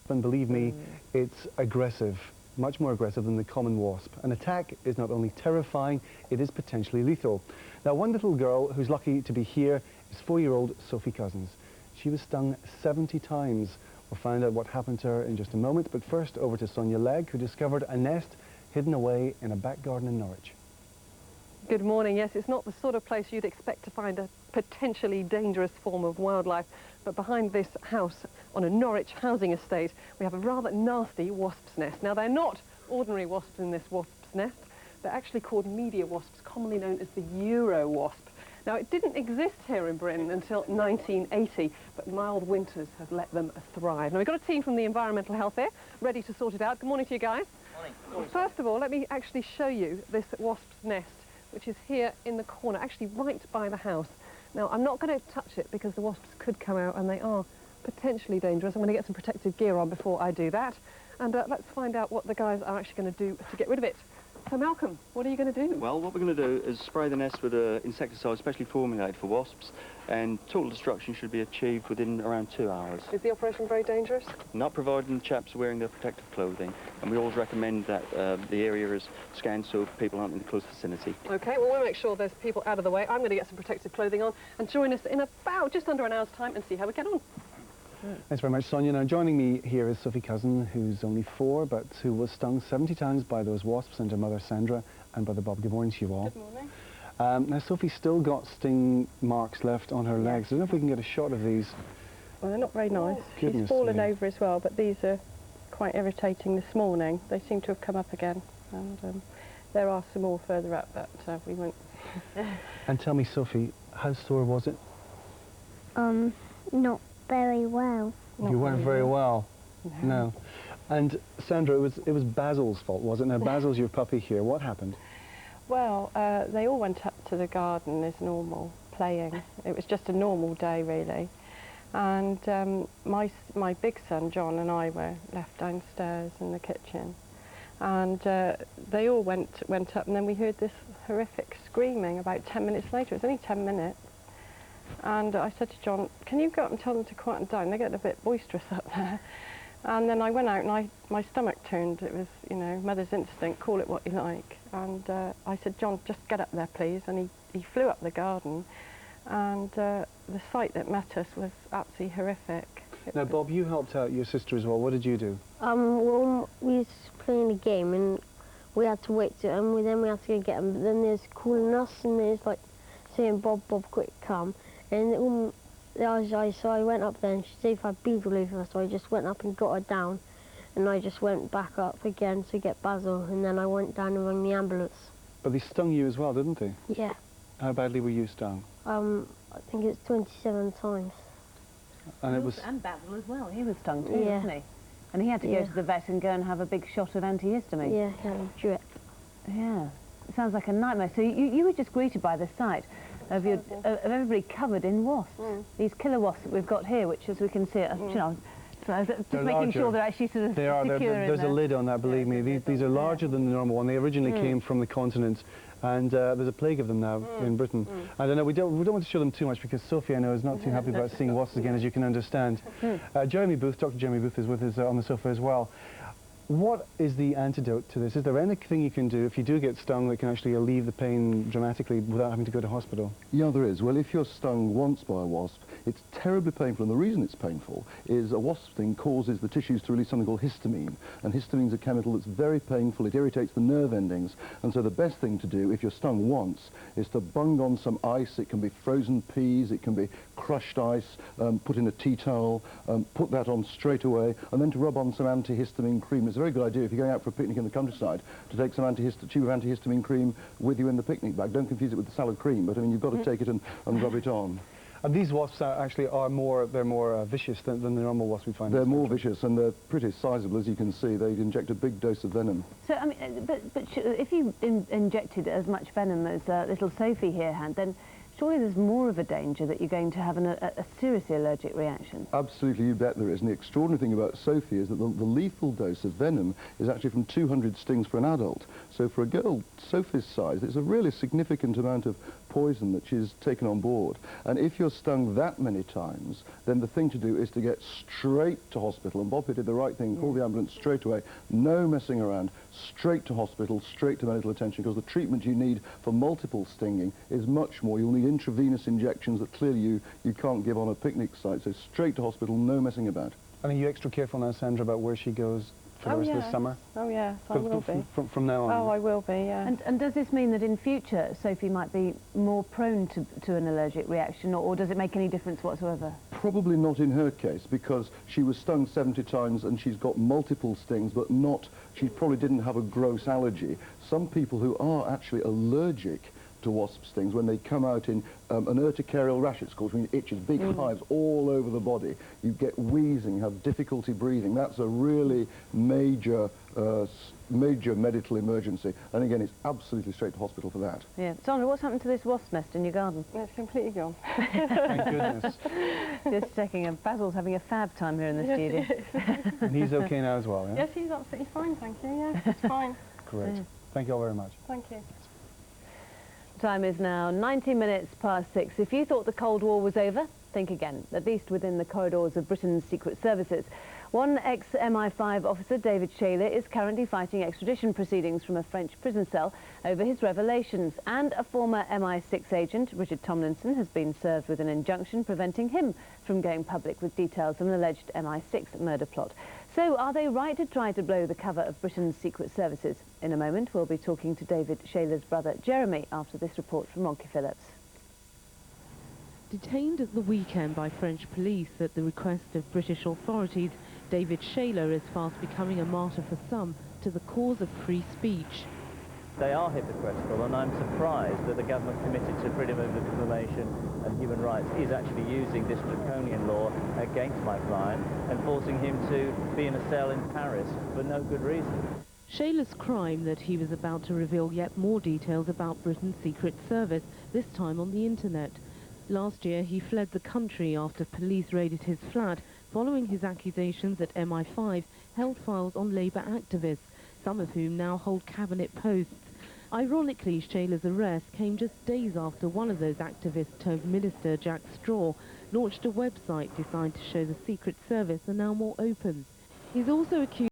and believe me, it's aggressive, much more aggressive than the common wasp. An attack is not only terrifying, it is potentially lethal. Now, one little girl who's lucky to be here is 4-year-old Sophie Cousins. She was stung 70 times. We'll find out what happened to her in just a moment, but first over to Sonia Legg, who discovered a nest hidden away in a back garden in Norwich. Good morning. Yes, it's not the sort of place you'd expect to find a potentially dangerous form of wildlife, but behind this house on a Norwich housing estate, we have a rather nasty wasp's nest. Now, they're not ordinary wasps in this wasp's nest. They're actually called media wasps, commonly known as the Euro wasp. Now, it didn't exist here in Britain until 1980, but mild winters have let them thrive. Now, we've got a team from the Environmental Health here, ready to sort it out. Good morning to you guys. Morning. First of all, let me actually show you this wasp's nest, which is here in the corner, actually right by the house. Now, I'm not going to touch it because the wasps could come out and they are potentially dangerous. I'm going to get some protective gear on before I do that. And let's find out what the guys are actually going to do to get rid of it. So, Malcolm, what are you going to do? Well, what we're going to do is spray the nest with an insecticide specially formulated for wasps, and total destruction should be achieved within around 2 hours. Is the operation very dangerous? Not providing the chaps are wearing their protective clothing, and we always recommend that the area is scanned so people aren't in the close vicinity. OK, well, we'll make sure there's people out of the way. I'm going to get some protective clothing on and join us in about just under an hour's time and see how we get on. Thanks very much, Sonia. Now, joining me here is Sophie Cousin, who's only 4, but who was stung 70 times by those wasps, and her mother, Sandra, and brother Bob. Good morning to you all. Good morning. Now, Sophie's still got sting marks left on her legs. I don't know if we can get a shot of these. Well, they're not very nice. Goodness She's fallen me. over as well, but these are quite irritating this morning. They seem to have come up again, and there are some more further up, but we won't. And tell me, Sophie, how sore was it? Not very well. You weren't very well. No. And Sandra, it was Basil's fault, was it? Now, Basil's your puppy here. What happened? Well, they all went up to the garden as normal, playing. It was just a normal day, really. And my big son, John, and I were left downstairs in the kitchen. And they all went up, and then we heard this horrific screaming about 10 minutes later. It was only 10 minutes. And I said to John, can you go up and tell them to quieten down? They're getting a bit boisterous up there. And then I went out and my stomach turned. It was, you know, mother's instinct, call it what you like. And I said, John, just get up there, please. And he flew up the garden. And the sight that met us was absolutely horrific. Now, Bob, you helped out your sister as well. What did you do? Well, we was playing a game and we had to wait and then we had to go get them. But then there's calling us and there's like saying, Bob, quick, come. And so I went up there and she said if I beaver over her, so I just went up and got her down. And I just went back up again to get Basil, and then I went down and rang the ambulance. But they stung you as well, didn't they? Yeah. How badly were you stung? I think it's 27 times. And it was... And Basil as well, he was stung too, Yeah. wasn't he? And he had to go to the vet and go and have a big shot of antihistamine. Yeah, he had a drip. Yeah, it sounds like a nightmare. So you were just greeted by the sight of everybody covered in wasps. These killer wasps that we've got here, which, as we can see, you know, just making sure they're actually sort of secure in there. There's a lid on that, believe me. These are larger than the normal one. They originally came from the continent, and there's a plague of them now in Britain. I don't know, we don't want to show them too much because Sophie, I know, is not too happy about seeing wasps again, as you can understand. Jeremy Booth, Dr. Jeremy Booth, is with us on the sofa as well. What is the antidote to this? Is there anything you can do if you do get stung that can actually alleviate the pain dramatically without having to go to hospital? Yeah, there is. Well, if you're stung once by a wasp, it's terribly painful, and the reason it's painful is a wasp sting causes the tissues to release something called histamine, and histamine's a chemical that's very painful. It irritates the nerve endings, and so the best thing to do if you're stung once is to bung on some ice. It can be frozen peas, it can be crushed ice, put in a tea towel, put that on straight away, and then to rub on some antihistamine cream. It's a very good idea if you're going out for a picnic in the countryside to take some tube of antihistamine cream with you in the picnic bag. Don't confuse it with the salad cream, but I mean, you've got to take it and rub it on. And these wasps are more vicious than the normal wasps we find. They're more vicious, and they're pretty sizable, as you can see. They inject a big dose of venom. So, I mean, but if you injected as much venom as little Sophie here had, then surely there's more of a danger that you're going to have a seriously allergic reaction. Absolutely, you bet there is. And the extraordinary thing about Sophie is that the lethal dose of venom is actually from 200 stings for an adult. So for a girl Sophie's size, it's a really significant amount of poison that she's taken on board. And if you're stung that many times, then the thing to do is to get straight to hospital. And Bob did the right thing, called the ambulance straight away, no messing around, straight to hospital, straight to medical attention, because the treatment you need for multiple stinging is much more. You'll need intravenous injections that clearly you can't give on a picnic site. So straight to hospital, no messing about. And are you extra careful now, Sandra, about where she goes for the rest of the summer? Oh yes, I will be. From now on? Oh, I will be, yeah. And does this mean that in future Sophie might be more prone to an allergic reaction, or does it make any difference whatsoever? Probably not in her case, because she was stung 70 times and she's got multiple stings, but not, she probably didn't have a gross allergy. Some people who are actually allergic to wasp stings, when they come out in an urticarial rash, it's called, when it itches, big hives all over the body, you get wheezing, you have difficulty breathing. That's a really major medical emergency, and again, it's absolutely straight to hospital for that. Yeah. Sandra, what's happened to this wasp nest in your garden? It's completely gone. Thank goodness. Just checking, and Basil's having a fab time here in the studio. And he's okay now as well, yeah? Yes, he's absolutely fine, thank you, yeah, it's fine. Great. Thank you all very much. Thank you. Time is now 6:90. If you thought the Cold War was over, think again, at least within the corridors of Britain's secret services. One ex-MI5 officer, David Shaler, is currently fighting extradition proceedings from a French prison cell over his revelations, and a former MI6 agent, Richard Tomlinson, has been served with an injunction preventing him from going public with details of an alleged MI6 murder plot. So are they right to try to blow the cover of Britain's secret services? In a moment, we'll be talking to David Shaler's brother, Jeremy, after this report from Ronke Phillips. Detained at the weekend by French police at the request of British authorities, David Shaler is fast becoming a martyr for some to the cause of free speech. They are hypocritical, and I'm surprised that the government committed to freedom of information and human rights is actually using this draconian law against my client and forcing him to be in a cell in Paris for no good reason. Shaler's crime that he was about to reveal yet more details about Britain's secret service, this time on the internet. Last year he fled the country after police raided his flat following his accusations that MI5 held files on Labour activists, some of whom now hold cabinet posts. Ironically, Shaler's arrest came just days after one of those activists turned minister, Jack Straw, launched a website designed to show the Secret Service are now more open. He's also accused